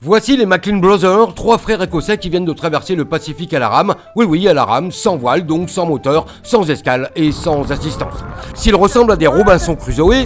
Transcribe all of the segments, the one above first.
Voici les Maclean Brothers, trois frères écossais qui viennent de traverser le Pacifique à la rame. Oui, à la rame, sans voile, donc sans moteur, sans escale et sans assistance. S'ils ressemblent à des Robinson Crusoe,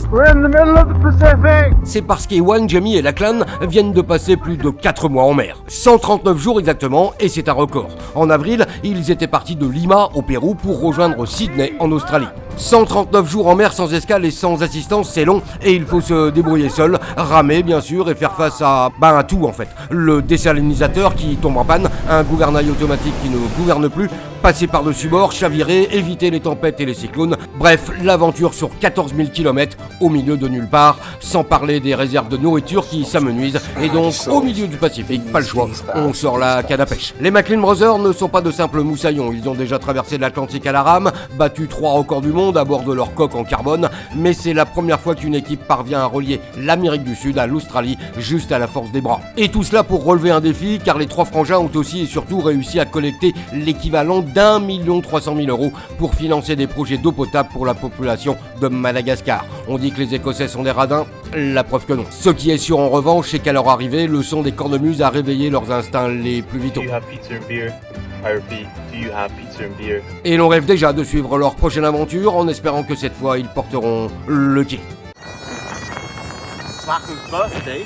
c'est parce qu'Ewan, Jamie et Lachlan viennent de passer plus de 4 mois en mer. 139 jours exactement, et c'est un record. En avril, ils étaient partis de Lima, au Pérou, pour rejoindre Sydney, en Australie. 139 jours en mer sans escale et sans assistance, c'est long, et il faut se débrouiller seul, ramer bien sûr, et faire face à tout en fait. Le désalinisateur qui tombe en panne, un gouvernail automatique qui ne gouverne plus, passer par-dessus bord, chavirer, éviter les tempêtes et les cyclones, bref, l'aventure sur 14 000 km au milieu de nulle part, sans parler des réserves de nourriture qui s'amenuisent, et donc au milieu du Pacifique, pas le choix, on sort la canne à pêche. Les Maclean Brothers ne sont pas de simples moussaillons, ils ont déjà traversé l'Atlantique à la rame, battu 3 records du monde à bord de leur coque en carbone, mais c'est la première fois qu'une équipe parvient à relier l'Amérique du Sud à l'Australie, juste à la force des bras. Et tout cela pour relever un défi, car les trois frangins ont aussi et surtout réussi à collecter l'équivalent d'1 300 000 € pour financer des projets d'eau potable pour la population de Madagascar. On dit que les Écossais sont des radins, la preuve que non. Ce qui est sûr en revanche, c'est qu'à leur arrivée, le son des cornemuses a réveillé leurs instincts les plus vitaux. Et l'on rêve déjà de suivre leur prochaine aventure en espérant que cette fois ils porteront le titre. It's Lachlan's birthday.